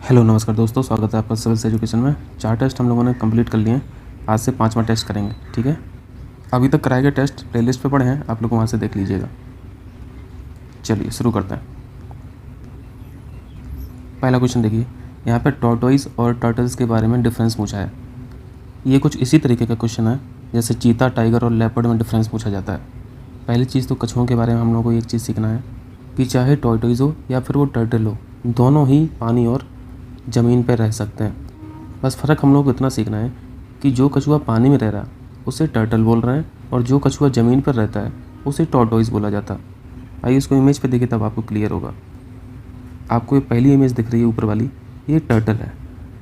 Hello नमस्कार दोस्तों, स्वागत है आपका सिविल्स एजुकेशन में। 4 टेस्ट हम लोगों ने कंप्लीट कर लिए हैं। आज से 5वां टेस्ट करेंगे। ठीक है, अभी तक कराए गए टेस्ट प्लेलिस्ट पे पड़े हैं, आप लोग वहाँ से देख लीजिएगा। चलिए शुरू करते हैं। पहला क्वेश्चन देखिए, यहाँ पे टॉर्टोइज और टर्टल्स के बारे में डिफरेंस पूछा है। ये कुछ इसी तरीके का क्वेश्चन है जैसे चीता, टाइगर और लेपर्ड में डिफरेंस पूछा जाता है। पहली चीज़ तो कछुओं के बारे में हम लोगों को एक चीज़ सीखना है कि चाहे टॉर्टोइज हो या फिर वो टर्टल हो, दोनों ही पानी और ज़मीन पर रह सकते हैं। बस फ़र्क हम लोग को इतना सीखना है कि जो कछुआ पानी में रह रहा है उसे टर्टल बोल रहे हैं, और जो कछुआ ज़मीन पर रहता है उसे टॉर्टोइज बोला जाता है। आइए इसको इमेज पे देखिए, तब आपको क्लियर होगा। आपको ये पहली इमेज दिख रही है ऊपर वाली, ये टर्टल है,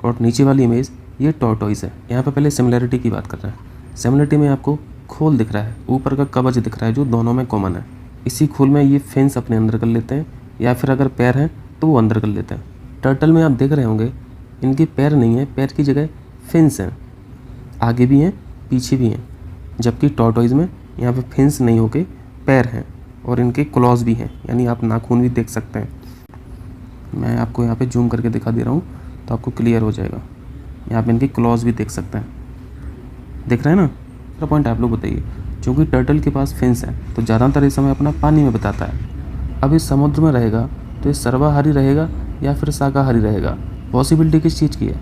और नीचे वाली इमेज ये टॉर्टोइज है। यहाँ पे पहले सिमिलरिटी की बात कर रहे हैं। सिमिलरिटी में आपको खोल दिख रहा है, ऊपर का कवच दिख रहा है, जो दोनों में कॉमन है। इसी खोल में ये फिन्स अपने अंदर कर लेते हैं, या फिर अगर पैर हैं तो वो अंदर कर लेते हैं। टर्टल में आप देख रहे होंगे इनके पैर नहीं है, पैर की जगह फिन्स हैं, आगे भी हैं पीछे भी हैं। जबकि टॉर्टोइज में यहाँ पे फिन्स नहीं होके पैर हैं, और इनके क्लॉज भी हैं, यानी आप नाखून भी देख सकते हैं। मैं आपको यहाँ पे जूम करके दिखा दे रहा हूँ तो आपको क्लियर हो जाएगा। यहाँ पे इनके क्लॉज भी देख सकते हैं, देख रहे हैं ना। मेरा पॉइंट आप लोग बताइए, क्योंकि टर्टल के पास फिन्स हैं तो ज़्यादातर इस समय अपना पानी में बिताता है। अब इस समुद्र में रहेगा तो ये सर्वाहारी रहेगा या फिर शाकाहारी रहेगा। पॉसिबिलिटी किस चीज़ की है?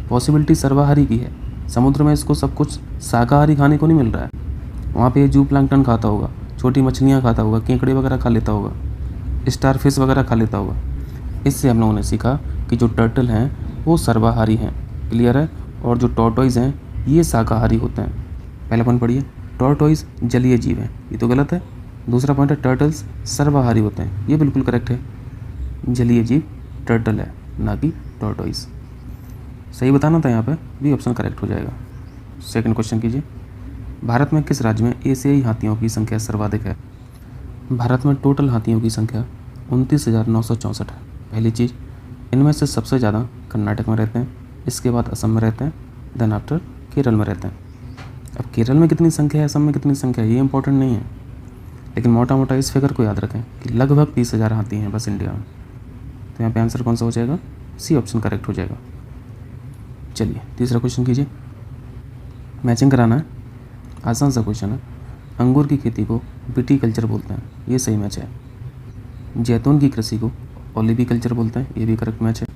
पॉसिबिलिटी सर्वाहारी की है। समुद्र में इसको सब कुछ शाकाहारी खाने को नहीं मिल रहा है। वहाँ पे जू प्लैंकटन खाता होगा, छोटी मछलियाँ खाता होगा, केकड़े वगैरह खा लेता होगा, स्टारफिश वगैरह खा लेता होगा। इससे हम लोगों ने सीखा कि जो टर्टल हैं वो सर्वाहारी हैं, क्लियर है, और जो टॉर्टोइज हैं ये शाकाहारी होते हैं। पहला पॉइंट पढ़िए, टॉर्टोइज जलीय जीव हैं, ये तो गलत है। दूसरा पॉइंट है टर्टल्स सर्वाहारी होते हैं, ये बिल्कुल करेक्ट है। जलीय जीव टर्टल है, ना कि टॉर्टोइज। सही बताना था, यहाँ पे भी ऑप्शन करेक्ट हो जाएगा। सेकंड क्वेश्चन कीजिए, भारत में किस राज्य में एशियाई हाथियों की संख्या सर्वाधिक है? भारत में टोटल हाथियों की संख्या 29,964 है। पहली चीज़, इनमें से सबसे ज़्यादा कर्नाटक में रहते हैं, इसके बाद असम में रहते हैं, देन आफ्टर केरल में रहते हैं। अब केरल में कितनी संख्या है, असम में कितनी संख्या है, ये इंपॉर्टेंट नहीं है, लेकिन मोटा मोटा इस फिगर को याद रखें कि लगभग 30,000 हाथी हैं बस इंडिया में। तो यहाँ पे आंसर कौन सा हो जाएगा? सी ऑप्शन करेक्ट हो जाएगा। चलिए तीसरा क्वेश्चन कीजिए, मैचिंग कराना है, आसान सा क्वेश्चन है। अंगूर की खेती को विटीकल्चर बोलते हैं, ये सही मैच है। जैतून की कृषि को ओलिविकल्चर बोलते हैं, ये भी करेक्ट मैच है।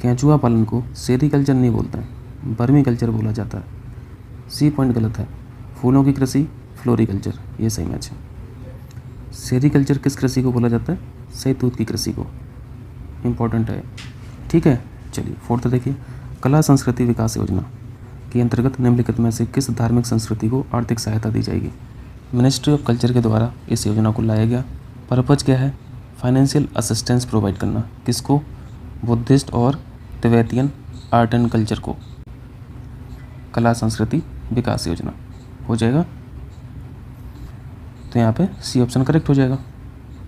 केंचुआ पालन को सेरीकल्चर नहीं बोलते हैं, वर्मीकल्चर बोला जाता है, सी पॉइंट गलत है। फूलों की कृषि फ्लोरिकल्चर, ये सही मैच है। सेरीकल्चर किस कृषि को बोला जाता है? शहतूत की कृषि को, इम्पोर्टेंट है, ठीक है। चलिए फोर्थ देखिए, कला संस्कृति विकास योजना के अंतर्गत निम्नलिखित में से किस धार्मिक संस्कृति को आर्थिक सहायता दी जाएगी? मिनिस्ट्री ऑफ कल्चर के द्वारा इस योजना को लाया गया। पर्पज क्या है? फाइनेंशियल असिस्टेंस प्रोवाइड करना, किसको? बुद्धिस्ट और तिब्बतियन आर्ट एंड कल्चर को। कला संस्कृति विकास योजना हो जाएगा, तो यहाँ पे सी ऑप्शन करेक्ट हो जाएगा।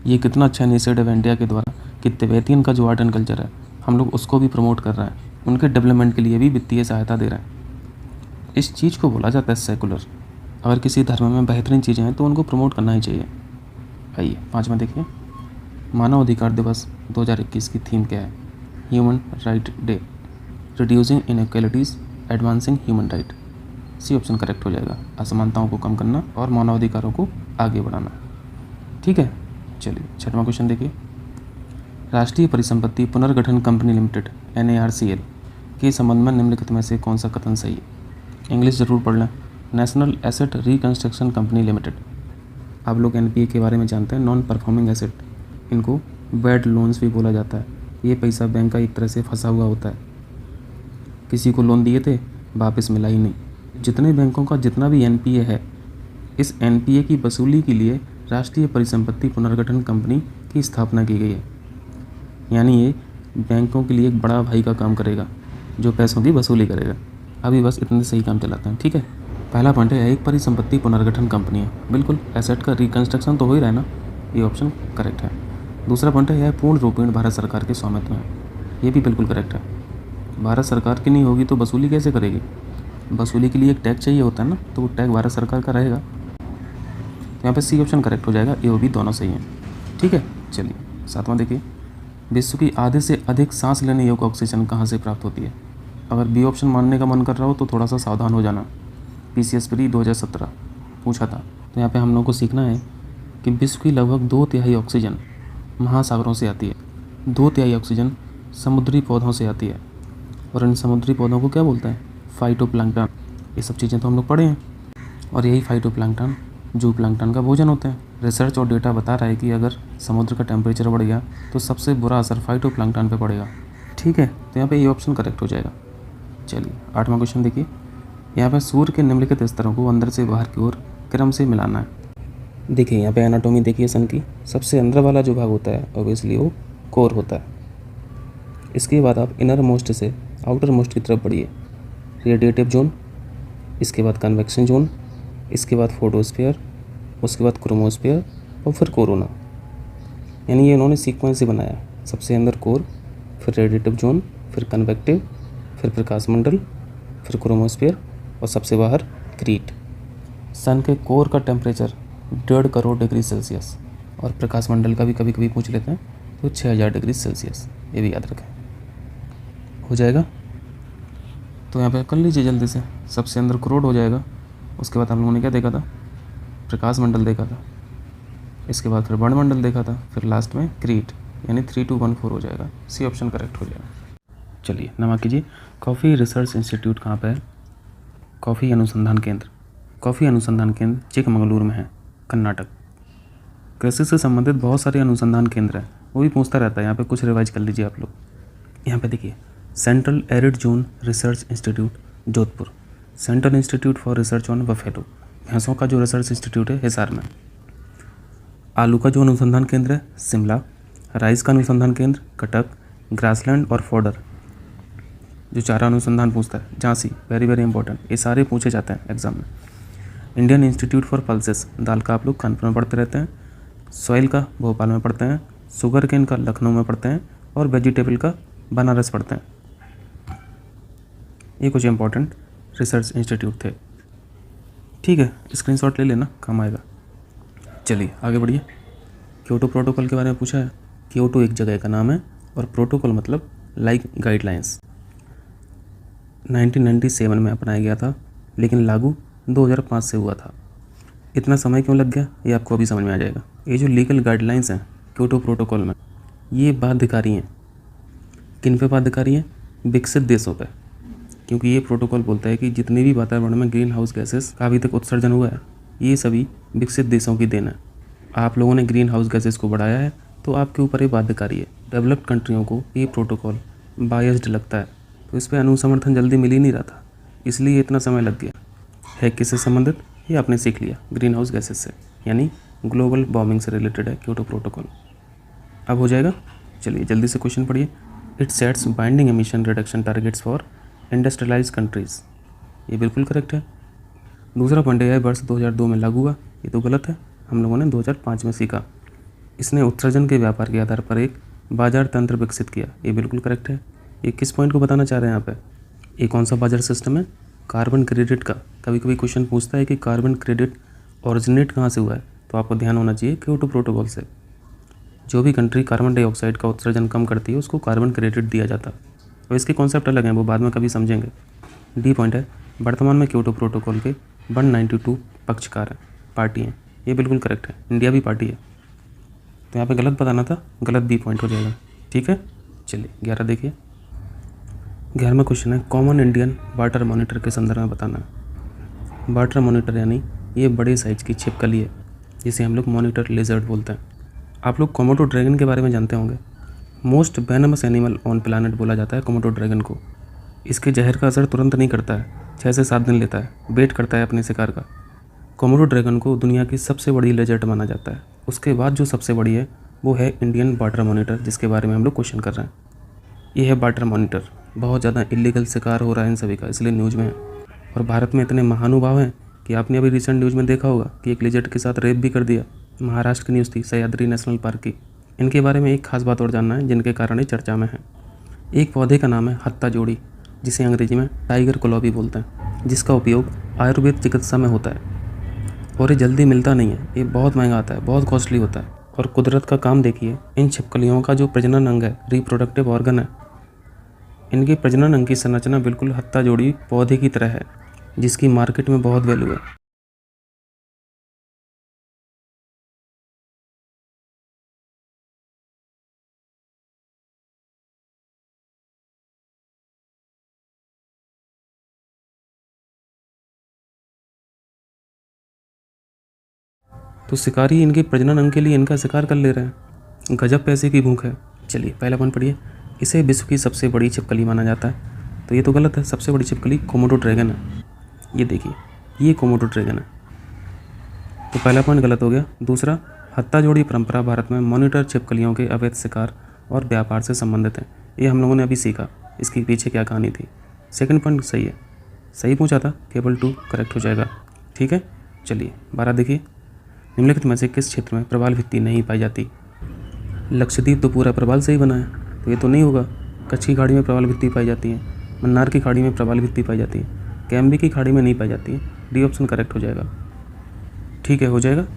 ये कितना अच्छा इनिशिएटिव है इंडिया के द्वारा कि तिब्बतियन का जो आर्ट एंड कल्चर है हम लोग उसको भी प्रमोट कर रहे हैं, उनके डेवलपमेंट के लिए भी वित्तीय सहायता दे रहे हैं। इस चीज़ को बोला जाता है सेकुलर। अगर किसी धर्म में बेहतरीन चीज़ें हैं तो उनको प्रमोट करना ही चाहिए। आइए पाँचवा देखिए, मानव अधिकार दिवस 2021 की थीम क्या है? Human right day, reducing inequalities, advancing human right. C option correct हो जाएगा, असमानताओं को कम करना और मानवाधिकारों को आगे बढ़ाना, ठीक है। चलिए छठवां क्वेश्चन देखिए, राष्ट्रीय परिसंपत्ति पुनर्गठन कंपनी लिमिटेड NARCL के संबंध में निम्नलिखित में से कौन सा कथन सही है? इंग्लिश ज़रूर पढ़ लें। National asset reconstruction company limited, आप लोग NPA के बारे में जानते हैं, नॉन परफॉर्मिंग एसेट, इनको बैड लोन्स भी बोला जाता है। ये पैसा बैंक का एक तरह से फंसा हुआ होता है, किसी को लोन दिए थे वापस मिला ही नहीं। जितने बैंकों का जितना भी NPA है, इस NPA की वसूली के लिए राष्ट्रीय परिसंपत्ति पुनर्गठन कंपनी की स्थापना की गई है। यानी ये बैंकों के लिए एक बड़ा भाई का काम करेगा जो पैसों की वसूली करेगा। अभी बस इतने सही काम चलाते हैं, ठीक है। पहला पॉइंट है एक परिसंपत्ति पुनर्गठन कंपनी है, बिल्कुल एसेट का रिकंस्ट्रक्शन तो हो ही रहा है ना, ये ऑप्शन करेक्ट है। दूसरा पॉइंट है यह पूर्ण रूपेण भारत सरकार के स्वामित्व में है, ये भी बिल्कुल करेक्ट है। भारत सरकार की नहीं होगी तो वसूली कैसे करेगी? वसूली के लिए एक टैग चाहिए होता है ना, तो वो टैग भारत सरकार का रहेगा। यहाँ पे सी ऑप्शन करेक्ट हो जाएगा, ए और बी दोनों सही हैं, ठीक है। चलिए सातवां देखिए, विश्व की आधे से अधिक सांस लेने योग्य ऑक्सीजन कहाँ से प्राप्त होती है? अगर बी ऑप्शन मानने का मन कर रहा हो तो थोड़ा सा सावधान हो जाना। PCS प्री 2017 पूछा था। तो यहाँ पे हम लोग को सीखना है कि विश्व की लगभग 2/3 ऑक्सीजन महासागरों से आती है, 2/3 ऑक्सीजन समुद्री पौधों से आती है। और इन समुद्री पौधों को क्या बोलते हैं? फाइटोप्लैंक्टन। ये सब चीज़ें तो हम लोग पढ़े हैं। और यही फाइटोप्लैंक्टन जूप्लैंक्टन का भोजन होते हैं। रिसर्च और डेटा बता रहा है कि अगर समुद्र का टेम्परेचर बढ़ गया तो सबसे बुरा असर फाइटोप्लैंक्टन पे पड़ेगा। ठीक है, तो यहाँ पे ये ऑप्शन करेक्ट हो जाएगा। चलिए 8वां क्वेश्चन देखिए। यहाँ पे सूर्य के निम्नलिखित स्तरों को अंदर से बाहर की ओर क्रम से मिलाना है। देखिए यहाँ पे एनाटॉमी देखिए सन की। सबसे अंदर वाला जो भाग होता है ऑब्वियसली वो कोर होता है। इसके बाद आप इनर मोस्ट से आउटर मोस्ट की तरफ बढ़िए। रेडिएटिव जोन, इसके बाद कन्वेक्शन जोन, इसके बाद फोटोस्फीयर, उसके बाद क्रोमोस्फीयर और फिर कोरोना। यानी ये इन्होंने सीक्वेंस से बनाया। सबसे अंदर कोर, फिर रेडिएटिव जोन, फिर कन्वेक्टिव, फिर प्रकाश मंडल, फिर क्रोमोस्फीयर और सबसे बाहर क्रीट। सन के कोर का टेम्परेचर 1.5 करोड़ डिग्री सेल्सियस और प्रकाश मंडल का भी कभी कभी पूछ लेते हैं तो 6000 डिग्री सेल्सियस। ये भी याद रखें। हो जाएगा। तो यहाँ पे कर लीजिए जल्दी से। सबसे अंदर कोर हो जाएगा। उसके बाद हम लोगों ने क्या देखा था? प्रकाश मंडल देखा था। इसके बाद फिर वर्णमंडल देखा था। फिर लास्ट में क्रीट, यानी 3214 हो जाएगा। सी ऑप्शन करेक्ट हो जाएगा। चलिए नमा कीजिए। कॉफ़ी रिसर्च इंस्टीट्यूट कहाँ पे है? कॉफ़ी अनुसंधान केंद्र। कॉफ़ी अनुसंधान केंद्र चिकमंगलुरु में है, कर्नाटक। कृषि से संबंधित बहुत सारे अनुसंधान केंद्र हैं, वो भी पूछता रहता है। यहाँ पे कुछ रिवाइज कर लीजिए आप लोग। यहाँ पे देखिए, central arid zone research institute Jodhpur, central institute for research on buffalo, भैंसों का जो रिसर्च इंस्टीट्यूट है हिसार में। आलू का जो अनुसंधान केंद्र है शिमला, राइस का अनुसंधान केंद्र कटक, ग्रासलैंड और फॉडर जो चारा अनुसंधान पूछता है झांसी, वेरी वेरी इंपॉर्टेंट। ये सारे पूछे जाते हैं एग्जाम में। इंडियन इंस्टीट्यूट फॉर पल्सेस, दाल का आप लोग कानपुर में पढ़ते रहते हैं। सॉइल का भोपाल में पढ़ते हैं। शुगर केन का लखनऊ में पढ़ते हैं। और वेजिटेबल का बनारस पढ़ते हैं। ये कुछ इंपॉर्टेंट रिसर्च इंस्टीट्यूट थे। ठीक है, स्क्रीनशॉट ले लेना, काम आएगा। चलिए आगे बढ़िए। क्योटो प्रोटोकॉल के बारे में पूछा है। क्योटो एक जगह का नाम है और प्रोटोकॉल मतलब लाइक गाइडलाइंस। 1997 में अपनाया गया था, लेकिन लागू 2005 से हुआ था। इतना समय क्यों लग गया ये आपको अभी समझ में आ जाएगा। ये जो लीगल गाइडलाइंस हैं क्योटो प्रोटोकॉल में, ये बाध्यकारी हैं। किन पे बाध्यकारी हैं? विकसित देशों पे। क्योंकि ये प्रोटोकॉल बोलता है कि जितने भी वातावरण में ग्रीन हाउस गैसेस का अभी तक उत्सर्जन हुआ है, ये सभी विकसित देशों की देन है। आप लोगों ने ग्रीन हाउस गैसेस को बढ़ाया है तो आपके ऊपर ये बाध्यकारी है। डेवलप्ड कंट्रियों को ये प्रोटोकॉल बायस्ड लगता है, तो इस पर अनुसमर्थन जल्दी मिल ही नहीं रहा था, इसलिए इतना समय लग गया। है किससे संबंधित? ये आपने सीख लिया, ग्रीन हाउस गैसेस से, यानी ग्लोबल वार्मिंग से रिलेटेड है क्योटो प्रोटोकॉल। अब हो जाएगा। चलिए जल्दी से क्वेश्चन पढ़िए। It sets binding emission reduction targets for industrialise countries. ये बिल्कुल करेक्ट है। दूसरा पॉइंट है वर्ष 2002 में लागू हुआ, ये तो गलत है, हम लोगों ने 2005 में सीखा। इसने उत्सर्जन के व्यापार के आधार पर एक बाजार तंत्र विकसित किया, ये बिल्कुल करेक्ट है। ये किस पॉइंट को बताना चाह रहे हैं यहाँ पे? ये कौन सा बाजार सिस्टम है? कार्बन क्रेडिट का। कभी कभी क्वेश्चन पूछता है कि कार्बन क्रेडिट ओरिजिनेट कहाँ से हुआ है, तो आपको ध्यान होना चाहिए क्योटो प्रोटोकॉल से। जो भी कंट्री कार्बन डाइऑक्साइड का उत्सर्जन कम करती है उसको कार्बन क्रेडिट दिया जाता है। और इसके कॉन्सेप्ट अलग हैं, वो बाद में कभी समझेंगे। डी पॉइंट है, वर्तमान में क्योटो प्रोटोकॉल के 192 पक्षकार हैं, पार्टी हैं। ये बिल्कुल करेक्ट है, इंडिया भी पार्टी है। तो यहाँ पे गलत बताना था, गलत बी पॉइंट हो जाएगा। ठीक है, चलिए 11 देखिए। 11वां क्वेश्चन है, कॉमन इंडियन वाटर मॉनिटर के संदर्भ में बताना है। वाटर मॉनिटर यानी ये बड़े साइज की छिपकली है, जिसे हम लोग मॉनिटर लिजर्ड बोलते हैं। आप लोग कोमोडो ड्रैगन के बारे में जानते होंगे। Most venomous animal on planet बोला जाता है कोमोडो ड्रैगन को। इसके जहर का असर तुरंत नहीं करता है, 6 से 7 दिन लेता है, वेट करता है अपने शिकार का। कोमोडो ड्रैगन को दुनिया की सबसे बड़ी लिजर्ड माना जाता है। उसके बाद जो सबसे बड़ी है वो है इंडियन वाटर मॉनिटर, जिसके बारे में हम लोग क्वेश्चन कर रहे हैं। ये है वाटर मॉनिटर। बहुत ज़्यादा इलीगल शिकार हो रहा है इन सभी का, इसलिए न्यूज़ में है। और भारत में इतने महानुभाव हैं कि आपने अभी रिसेंट न्यूज़ में देखा होगा कि एक लिजर्ड के साथ रेप भी कर दिया। महाराष्ट्र की न्यूज़ थी, सह्याद्री नेशनल पार्क की। इनके बारे में एक खास बात और जानना है जिनके कारण ये चर्चा में है। एक पौधे का नाम है हत्ता जोड़ी, जिसे अंग्रेजी में टाइगर क्लॉ भी बोलते हैं, जिसका उपयोग आयुर्वेद चिकित्सा में होता है। और ये जल्दी मिलता नहीं है, ये बहुत महंगा आता है, बहुत कॉस्टली होता है। और कुदरत का काम देखिए, इन छिपकलियों का जो प्रजनन अंग है, रिप्रोडक्टिव ऑर्गन है, इनके प्रजनन अंग की संरचना बिल्कुल हत्था जोड़ी पौधे की तरह है, जिसकी मार्केट में बहुत वैल्यू है। तो शिकारी इनके प्रजनन अंग के लिए इनका शिकार कर ले रहे हैं। गजब पैसे की भूख है। चलिए पहला पॉइंट पढ़िए। इसे विश्व की सबसे बड़ी छिपकली माना जाता है। तो ये तो गलत है। सबसे बड़ी छिपकली कोमोडो ड्रैगन है। ये देखिए, ये कोमोडो ड्रैगन है। तो पहला पॉइंट गलत हो गया। दूसरा, हत्था जोड़ी परंपरा भारत में मॉनिटर छिपकलियों के अवैध शिकार और व्यापार से संबंधित है। ये हम लोगों ने अभी सीखा, इसके पीछे क्या कहानी थी। सेकंड पॉइंट सही है, सही पूछा था, केवल 2 करेक्ट हो जाएगा। ठीक है, चलिए 12 देखिए। निम्नलिखित में से किस क्षेत्र में प्रवाल भित्ति नहीं पाई जाती? लक्षद्वीप तो पूरा प्रवाल से ही बना है, तो ये तो नहीं होगा। कच्छ की खाड़ी में प्रवाल भित्ति पाई जाती है, मन्नार की खाड़ी में प्रवाल भित्ति पाई जाती है, कैम्बी की खाड़ी में नहीं पाई जाती है। डी ऑप्शन करेक्ट हो जाएगा। ठीक है, हो जाएगा।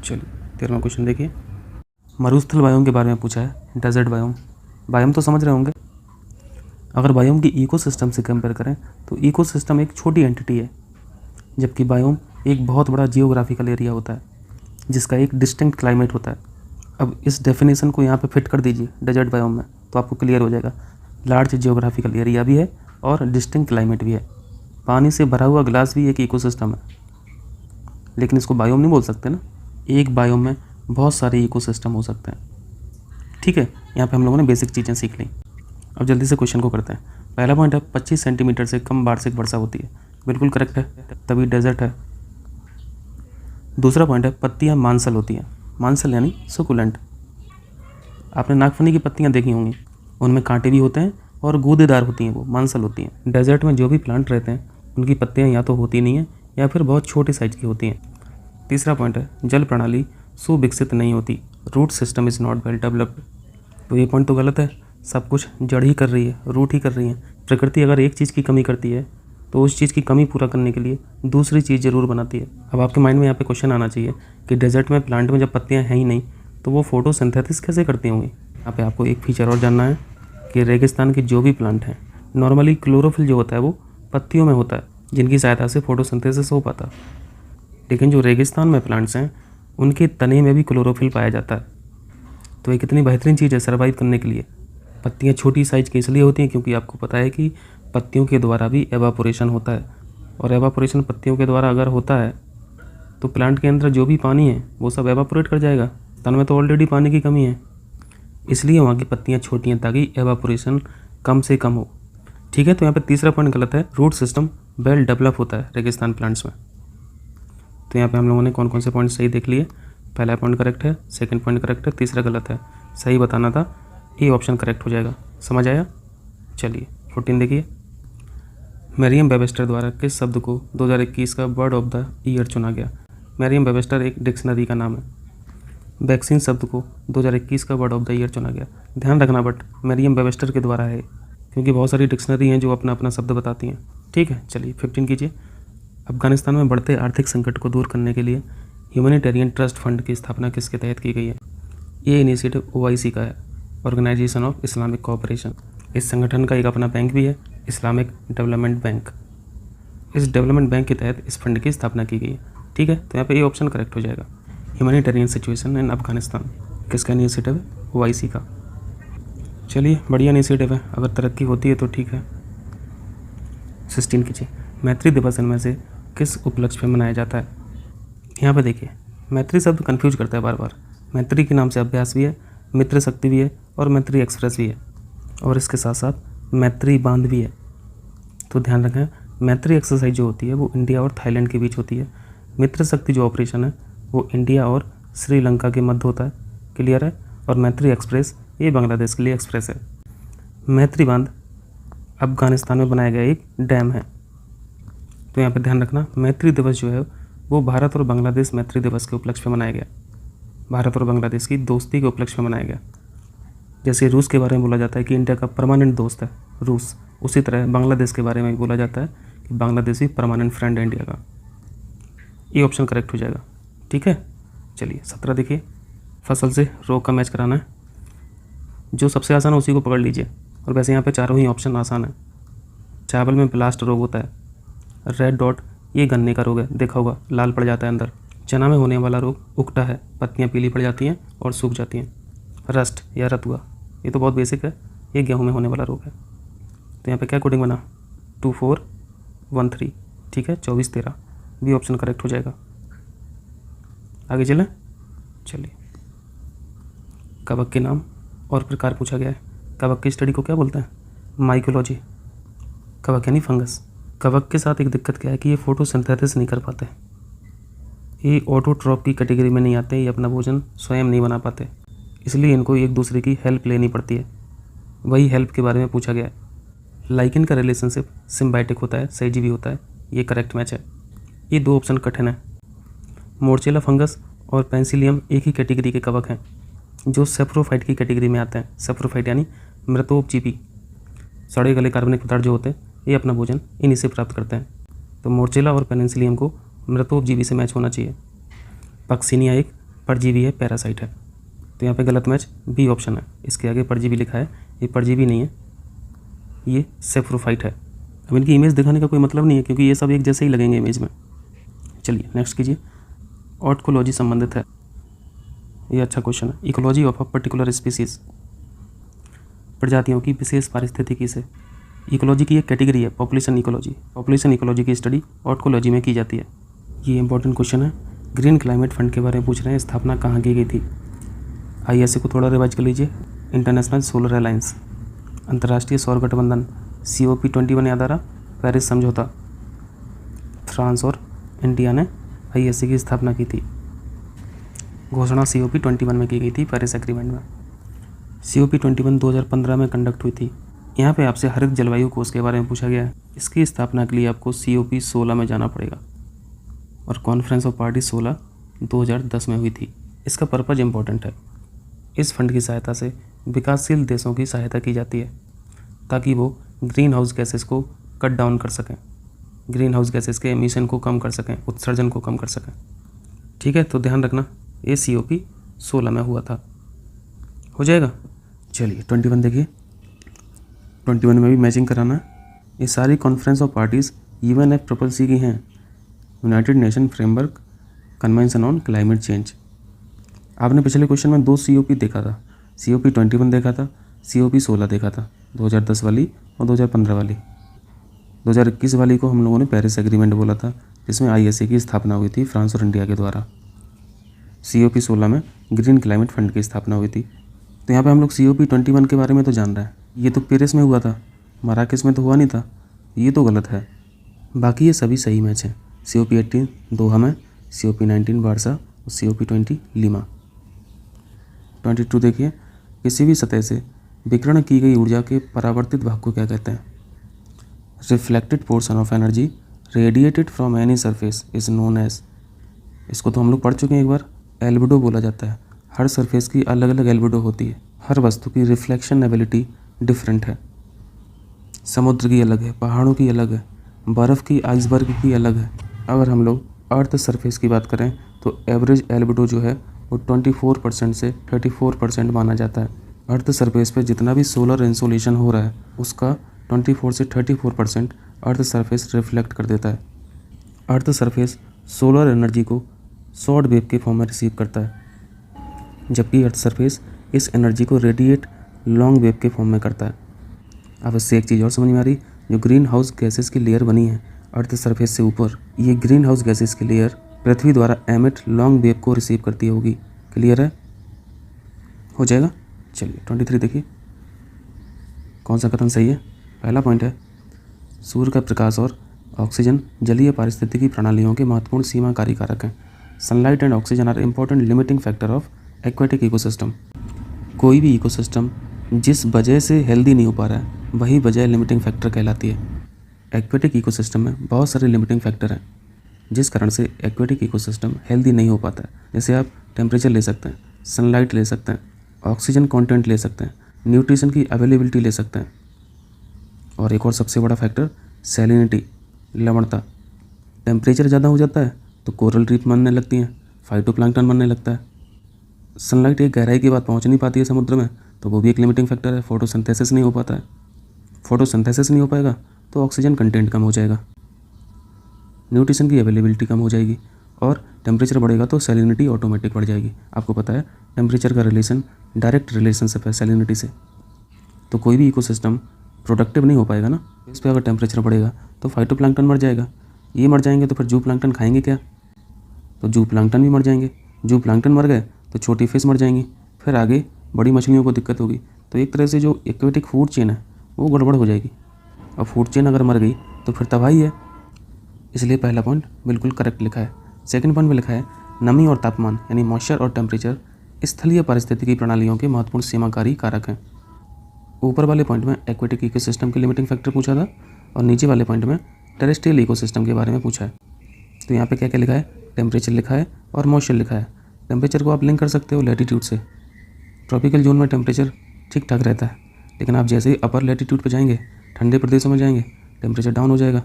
चलिए 13वां क्वेश्चन देखिए। मरुस्थल बायोम के बारे में पूछा है, डेजर्ट बायोम। बायोम तो समझ रहे होंगे। अगर बायोम की इकोसिस्टम से कंपेयर करें तो इकोसिस्टम एक छोटी एंटिटी है, जबकि बायोम एक बहुत बड़ा जियोग्राफिकल एरिया होता है जिसका एक डिस्टिंक्ट क्लाइमेट होता है। अब इस डेफिनेशन को यहाँ पे फिट कर दीजिए डेजर्ट बायोम में, तो आपको क्लियर हो जाएगा। लार्ज जियोग्राफिकल एरिया भी है और डिस्टिंक्ट क्लाइमेट भी है। पानी से भरा हुआ गिलास भी एक इकोसिस्टम है, लेकिन इसको बायोम नहीं बोल सकते ना। एक बायोम में बहुत सारे इकोसिस्टम हो सकते हैं। ठीक है, यहाँ पे हम लोगों ने बेसिक चीज़ें सीख ली। अब जल्दी से क्वेश्चन को करते हैं। पहला पॉइंट है 25 सेंटीमीटर से कम वार्षिक वर्षा होती है। बिल्कुल करेक्ट है, तभी डेजर्ट है। दूसरा पॉइंट है पत्तियाँ मांसल होती हैं। मांसल यानी सुकुलेंट। आपने नागफनी की पत्तियाँ देखी होंगी, उनमें कांटे भी होते हैं और गूदेदार होती हैं, वो मांसल होती हैं। डेजर्ट में जो भी प्लांट रहते हैं उनकी पत्तियाँ या तो होती नहीं हैं या फिर बहुत छोटे साइज की होती हैं। तीसरा पॉइंट है जल प्रणाली सुविकसित नहीं होती। Root system is not well developed. तो ये पॉइंट तो गलत है। सब कुछ जड़ ही कर रही है, रूट ही कर रही है। प्रकृति अगर एक चीज़ की कमी करती है तो उस चीज़ की कमी पूरा करने के लिए दूसरी चीज़ ज़रूर बनाती है। अब आपके माइंड में यहाँ पे क्वेश्चन आना चाहिए कि डेजर्ट में प्लांट में जब पत्तियाँ हैं ही नहीं तो वो फोटोसिंथेसिस कैसे करती होंगी। यहाँ पे आपको एक फीचर और जानना है कि रेगिस्तान के जो भी प्लांट हैं, नॉर्मली क्लोरोफिल जो होता है वो पत्तियों में होता है, जिनकी सहायता से फोटोसिंथेसिस हो पाता। लेकिन जो रेगिस्तान में प्लांट्स हैं उनके तने में भी क्लोरोफिल पाया जाता है। तो ये कितनी बेहतरीन चीज़ है सर्वाइव करने के लिए। पत्तियाँ छोटी साइज़ की इसलिए होती हैं क्योंकि आपको पता है कि पत्तियों के द्वारा भी एवापोरेशन होता है, और एवापोरेशन पत्तियों के द्वारा अगर होता है तो प्लांट के अंदर जो भी पानी है वो सब एवापोरेट कर जाएगा। तन में तो ऑलरेडी पानी की कमी है, इसलिए वहाँ की पत्तियाँ छोटी हैं ताकि एवापोरेशन कम से कम हो। ठीक है, तो यहाँ पे तीसरा पॉइंट गलत है। रूट सिस्टम वेल डेवलप होता है रेगिस्तान प्लांट्स में। तो यहाँ पे हम लोगों ने कौन कौन से पॉइंट सही देख लिए। पहला पॉइंट करेक्ट है, सेकंड पॉइंट करेक्ट है, तीसरा गलत है। सही बताना था, ए ऑप्शन करेक्ट हो जाएगा। समझ आया। चलिए 14 देखिए। मैरियम वेबस्टर द्वारा किस शब्द को 2021 का वर्ड ऑफ द ईयर चुना गया? मैरियम वेबस्टर एक डिक्शनरी का नाम है। वैक्सीन शब्द को 2021 का वर्ड ऑफ द ईयर चुना गया। ध्यान रखना, बट मैरियम वेबस्टर के द्वारा है, क्योंकि बहुत सारी डिक्शनरी हैं जो अपना अपना शब्द बताती हैं। ठीक है, चलिए 15 कीजिए। अफगानिस्तान में बढ़ते आर्थिक संकट को दूर करने के लिए ह्यूमैनिटेरियन ट्रस्ट फंड की स्थापना किसके तहत की गई है? ये इनिशिएटिव OIC का है, ऑर्गेनाइजेशन ऑफ इस्लामिक कोऑपरेशन। इस संगठन का एक अपना बैंक भी है, इस्लामिक डेवलपमेंट बैंक। इस डेवलपमेंट बैंक के तहत इस फंड की स्थापना की गई है। ठीक है, तो यहाँ पे ये ऑप्शन करेक्ट हो जाएगा। ह्यूमैनिटेरियन सिचुएशन इन अफगानिस्तान किसका इनिशिएटिव है? OIC का। चलिए बढ़िया इनिशिएटिव है, अगर तरक्की होती है तो ठीक है। 16 कीजिए। मैत्री दिवस इनमें से किस उपलक्ष्य में मनाया जाता है? यहाँ पे देखिए, मैत्री शब्द कंफ्यूज करता है बार बार। मैत्री के नाम से अभ्यास भी है, मित्र शक्ति भी है और मैत्री एक्सप्रेस भी है, और इसके साथ साथ मैत्री बांध भी है। तो ध्यान रखें, मैत्री एक्सरसाइज जो होती है वो इंडिया और थाईलैंड के बीच होती है। मित्र शक्ति जो ऑपरेशन है वो इंडिया और श्रीलंका के मध्य होता है। क्लियर है। और मैत्री एक्सप्रेस ये बांग्लादेश के लिए एक्सप्रेस है। मैत्री बांध अफगानिस्तान में बनाया गया एक डैम है। तो यहाँ पे ध्यान रखना, मैत्री दिवस जो है वो भारत और बांग्लादेश मैत्री दिवस के उपलक्ष्य में मनाया गया। भारत और बांग्लादेश की दोस्ती के उपलक्ष्य में मनाया गया। जैसे रूस के बारे में बोला जाता है कि इंडिया का परमानेंट दोस्त है रूस, उसी तरह बांग्लादेश के बारे में भी बोला जाता है कि बांग्लादेश भी परमानेंट फ्रेंड है इंडिया का। ये ऑप्शन करेक्ट हो जाएगा। ठीक है, चलिए 17 देखिए। फसल से रोग का मैच कराना है, जो सबसे आसान है उसी को पकड़ लीजिए। और वैसे यहाँ पे चारों ही ऑप्शन आसान है। चावल में ब्लास्ट रोग होता है। रेड डॉट ये गन्ने का रोग है, देखा होगा, लाल पड़ जाता है अंदर। चना में होने वाला रोग उकटा है, पत्तियाँ पीली पड़ जाती हैं और सूख जाती हैं। रस्ट या रतुआ, ये तो बहुत बेसिक है, ये गेहूँ में होने वाला रोग है। तो यहाँ पे क्या कोडिंग बना, 2413, ठीक है, 2413 भी ऑप्शन करेक्ट हो जाएगा। आगे चलें, चलिए। कवक के नाम और प्रकार पूछा गया है। कवक की स्टडी को क्या बोलते हैं, माइकोलॉजी। कवक यानी फंगस। कवक के साथ एक दिक्कत क्या है कि ये फोटोसिंथेसिस नहीं कर पाते, ये ऑटोट्रॉप की कैटेगरी में नहीं आते, ये अपना भोजन स्वयं नहीं बना पाते, इसलिए इनको एक दूसरे की हेल्प लेनी पड़ती है। वही हेल्प के बारे में पूछा गया है। लाइकेन का रिलेशनशिप सिम्बायोटिक होता है, सहजीवी होता है, ये करेक्ट मैच है। ये दो ऑप्शन कठिन है। मोर्चेला फंगस और पेंसिलियम एक ही कैटेगरी के कवक हैं जो सेप्रोफाइट की कैटेगरी में आते हैं। सेप्रोफाइट यानी मृतोपजीवी, सड़े गले कार्बनिक पदार्थ जो होते हैं ये अपना भोजन इन्हीं से प्राप्त करते हैं। तो मोर्चेला और पेनिसिलियम को मृतोपजीवी से मैच होना चाहिए। पक्सिनिया एक परजीवी है, पैरासाइट है, तो यहाँ पे गलत मैच बी ऑप्शन है। इसके आगे परजीवी लिखा है, ये परजीवी नहीं है, ये सेप्रोफाइट है। अब इनकी इमेज दिखाने का कोई मतलब नहीं है क्योंकि ये सब एक जैसे ही लगेंगे इमेज में। चलिए नेक्स्ट कीजिए। ऑटकोलॉजी संबंधित है, ये अच्छा क्वेश्चन है। Ecology of a particular species, प्रजातियों की विशेष पारिस्थितिकी से। इकोलॉजी की एक कैटेगरी है पॉपुलेशन इकोलॉजी। पॉपुलेशन इकोलॉजी की स्टडी ऑटकोलॉजी में की जाती है। ये इंपॉर्टेंट क्वेश्चन है। ग्रीन क्लाइमेट फंड के बारे में पूछ रहे हैं, स्थापना कहाँ की गई थी। ISA को थोड़ा रिवाइज कर लीजिए। इंटरनेशनल सोलर अलायंस, अंतर्राष्ट्रीय सौर गठबंधन, COP21 याद आ रहा, पेरिस समझौता। फ्रांस और इंडिया ने ISA की स्थापना की थी। घोषणा COP21 में की गई थी, पेरिस एग्रीमेंट में। COP21 2015 में कंडक्ट हुई थी। यहाँ पे आपसे हरित जलवायु कोष के बारे में पूछा गया है। इसकी स्थापना के लिए आपको COP16 में जाना पड़ेगा और कॉन्फ्रेंस ऑफ पार्टी 16 2010 में हुई थी। इसका पर्पज़ इम्पॉर्टेंट है। इस फंड की सहायता से विकासशील देशों की सहायता की जाती है ताकि वो ग्रीन हाउस गैसेस को कट डाउन कर सकें, ग्रीन हाउस गैसेस के एमिशन को कम कर सकें, उत्सर्जन को कम कर सकें। ठीक है, तो ध्यान रखना ये COP16 में हुआ था। हो जाएगा। चलिए 21 देखिए। 21 में भी मैचिंग कराना है। ये सारी कॉन्फ्रेंस ऑफ पार्टीज़ UNFCCC की हैं, United nation framework convention on climate change. आपने पिछले क्वेश्चन में 2 COP देखा था, COP21 देखा था, COP16 देखा था, 2010 वाली और 2015 वाली। 2021 वाली को हम लोगों ने पेरिस एग्रीमेंट बोला था, जिसमें ISA की स्थापना हुई थी फ्रांस और इंडिया के द्वारा। COP16 में ग्रीन क्लाइमेट फंड की स्थापना हुई थी। तो यहाँ पे हम लोग COP21 के बारे में तो जान रहे हैं, ये तो पेरिस में हुआ था, मराकेश में तो हुआ नहीं था, ये तो गलत है। बाकी ये सभी सही मैच हैं। COP18 दोहा में, COP19 वार्सा और COP20 लीमा। 22 देखिए। किसी भी सतह से विकिरण की गई ऊर्जा के परावर्तित भाग को क्या कहते हैं। Reflected portion of energy radiated from any surface is known as, इसको तो हम लोग पढ़ चुके हैं एक बार, एल्बिडो बोला जाता है। हर सरफेस की अलग अलग एल्बिडो होती है, हर वस्तु की रिफ्लेक्शन एबिलिटी डिफरेंट है। समुद्र की अलग है, पहाड़ों की अलग है, बर्फ़ की, आइसबर्ग की अलग है। अगर हम लोग अर्थ सरफेस की बात करें तो एवरेज एल्बिडो जो है वो 24% से 34% माना जाता है। अर्थ सरफेस पे जितना भी सोलर इंसोलेशन हो रहा है उसका 24 से 34% अर्थ सरफेस रिफ्लेक्ट कर देता है। अर्थ सरफेस सोलर एनर्जी को शॉर्ट वेव के फॉर्म में रिसीव करता है, जबकि अर्थ सरफेस इस एनर्जी को रेडिएट लॉन्ग वेव के फॉर्म में करता है। अब इससे एक चीज़ और समझ में आ रही, जो ग्रीन हाउस गैसेस की लेयर बनी है अर्थ सरफेस से ऊपर, ये ग्रीन हाउस गैसेस की लेयर पृथ्वी द्वारा एमिट लॉन्ग वेव को रिसीव करती होगी। क्लियर है, हो जाएगा। चलिए 23 देखिए। कौन सा कथन सही है। पहला पॉइंट है, सूर्य का प्रकाश और ऑक्सीजन जलीय पारिस्थितिकी प्रणालियों के महत्वपूर्ण सीमाकारी कारक हैं। Sunlight and oxygen are important limiting factor of aquatic ecosystem. कोई भी इकोसिस्टम जिस वजह से हेल्दी नहीं हो पा रहा है वही वजह लिमिटिंग फैक्टर कहलाती है। एक्वेटिक इकोसिस्टम में बहुत सारे लिमिटिंग फैक्टर हैं जिस कारण से एक्वेटिक इकोसिस्टम हेल्दी नहीं हो पाता है। जैसे आप टेम्परेचर ले सकते हैं, सनलाइट ले सकते हैं, ऑक्सीजन कंटेंट ले सकते हैं, न्यूट्रिशन की अवेलेबिलिटी ले सकते हैं, और एक और सबसे बड़ा फैक्टर सैलिनिटी, लवणता। टेम्परेचर ज़्यादा हो जाता है तो कोरल रीफ मरने लगती हैं, फाइटोप्लैंक्टन मरने लगता है। सनलाइट एक गहराई के बाद पहुंच नहीं पाती है समुद्र में, तो वो भी एक लिमिटिंग फैक्टर है। फोटोसिंथेसिस नहीं हो पाता है, फोटोसिंथेसिस नहीं हो पाएगा तो ऑक्सीजन कंटेंट कम हो जाएगा, न्यूट्रिशन की अवेलेबिलिटी कम हो जाएगी, और टेम्परेचर बढ़ेगा तो सैलिनिटी ऑटोमेटिक बढ़ जाएगी। आपको पता है टेम्परेचर का रिलेशन डायरेक्ट रिलेशनशिप है सैलिनिटी से। तो कोई भी इकोसिस्टम प्रोडक्टिव नहीं हो पाएगा ना। इस पे अगर टेम्परेचर बढ़ेगा तो फाइटोप्लैंक्टन मर जाएगा, ये मर जाएंगे तो फिर जू प्लैंक्टन खाएंगे क्या? तो जू प्लैंक्टन भी मर जाएंगे। जू प्लैंक्टन मर गए तो छोटी फिश मर जाएंगी, फिर आगे बड़ी मछलियों को दिक्कत होगी। तो एक तरह से जो एक्वेटिक फूड चेन है वो गड़बड़ हो जाएगी। अब फूड चेन अगर मर गई तो फिर तबाही है। इसलिए पहला पॉइंट बिल्कुल करेक्ट लिखा है। सेकंड पॉइंट में लिखा है नमी और तापमान यानी मॉइस्चर और टेम्परेचर स्थलीय पारिस्थितिकी प्रणालियों के महत्वपूर्ण सीमाकारी कारक हैं। ऊपर वाले पॉइंट में एक्वेटिक इकोसिस्टम के लिमिटिंग फैक्टर पूछा था और नीचे वाले पॉइंट में टेरेस्ट्रियल इकोसिस्टम के बारे में पूछा है। तो यहाँ पे क्या क्या लिखा है? टेम्परेचर लिखा है और मॉइस्चर लिखा है। टेम्परेचर को आप लिंक कर सकते हो लैटीट्यूड से। ट्रॉपिकल जोन में टेम्परेचर ठीक ठाक रहता है, लेकिन आप जैसे ही अपर लैटीट्यूड पर जाएंगे, ठंडे प्रदेशों में जाएंगे, टेम्परेचर डाउन हो जाएगा।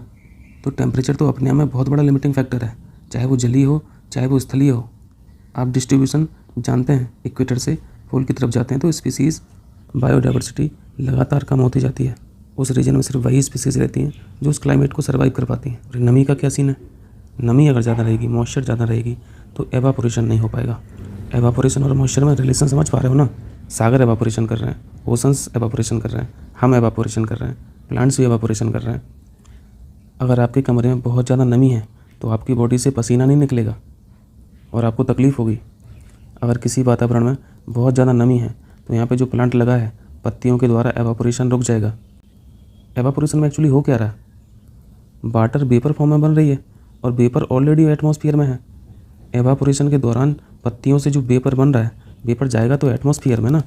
तो टेम्परेचर तो अपने आप में बहुत बड़ा लिमिटिंग फैक्टर है, चाहे वो जलीय हो चाहे वो स्थलीय हो। आप डिस्ट्रीब्यूशन जानते हैं, इक्वेटर से पोल की तरफ जाते हैं तो स्पीसीज़ बायोडाइवर्सिटी लगातार कम होती जाती है। उस रीजन में सिर्फ वही स्पीसीज़ रहती हैं जो उस क्लाइमेट को सर्वाइव कर पाती हैं। और नमी का क्या सीन है? नमी अगर ज़्यादा रहेगी, मॉइस्चर ज़्यादा रहेगी तो एवापोरेशन नहीं हो पाएगा। एवापोरेशन और मॉइस्चर में रिलेशन समझ पा रहे हो ना? सागर एवापोरेशन कर रहे हैं, ओशंस एवापोरेशन कर रहे हैं, हम एवापोरेशन कर रहे हैं, प्लांट्स भी एवापोरेशन कर रहे हैं। अगर आपके कमरे में बहुत ज़्यादा नमी है तो आपकी बॉडी से पसीना नहीं निकलेगा और आपको तकलीफ़ होगी। अगर किसी वातावरण में बहुत ज़्यादा नमी है तो यहाँ पे जो प्लांट लगा है, पत्तियों के द्वारा एवापोरेशन रुक जाएगा। एवापोरेशन में एक्चुअली हो क्या रहा है? वाटर वेपर फॉर्म में बन रही है और वेपर ऑलरेडी एटमॉस्फेयर में है। एवापोरेशन के दौरान पत्तियों से जो वेपर बन रहा है, वेपर जाएगा तो एटमॉस्फेयर में ना,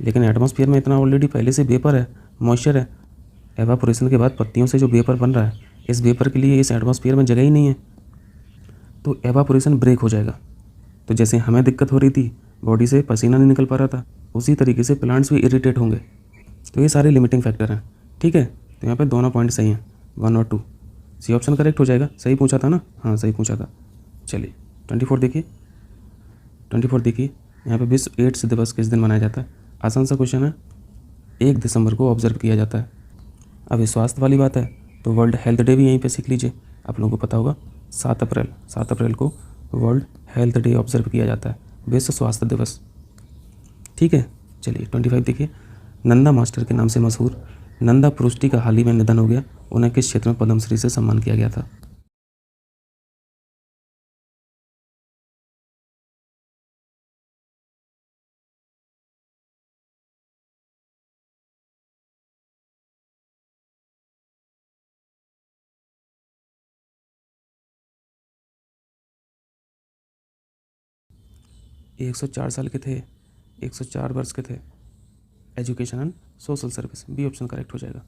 लेकिन एटमॉस्फेयर में इतना ऑलरेडी पहले से वेपर है, मॉइस्चर है। एवापोरेशन के बाद पत्तियों से जो वेपर बन रहा है, इस वेपर के लिए इस एटमॉस्फेयर में जगह ही नहीं है, तो एवापोरेशन ब्रेक हो जाएगा। तो जैसे हमें दिक्कत हो रही थी, बॉडी से पसीना नहीं निकल पा रहा था, उसी तरीके से प्लांट्स भी इरिटेट होंगे। तो ये सारे लिमिटिंग फैक्टर हैं, ठीक है। तो यहाँ पे दोनों पॉइंट सही हैं, 1 और 2। सी ऑप्शन करेक्ट हो जाएगा। सही पूछा था ना? हाँ सही पूछा था। चलिए 24 देखिए। 24 देखिए, यहाँ पे विश्व एड्स दिवस किस दिन मनाया जाता है? आसान सा क्वेश्चन है, 1 दिसंबर को ऑब्जर्व किया जाता है। अब ये स्वास्थ्य वाली बात है तो वर्ल्ड हेल्थ डे भी यहीं पे सीख लीजिए। आप लोगों को पता होगा 7 अप्रैल को वर्ल्ड हेल्थ डे ऑब्जर्व किया जाता है, विश्व स्वास्थ्य दिवस, ठीक है। चलिए 25 देखिए, नंदा मास्टर के नाम से मशहूर नंदा पृष्टि का हाल ही में निधन हो गया। उन्हें किस क्षेत्र में पद्मश्री से सम्मान किया गया था? ये 104 साल के थे, 104 वर्ष के थे। Education and social service, B option correct हो जाएगा।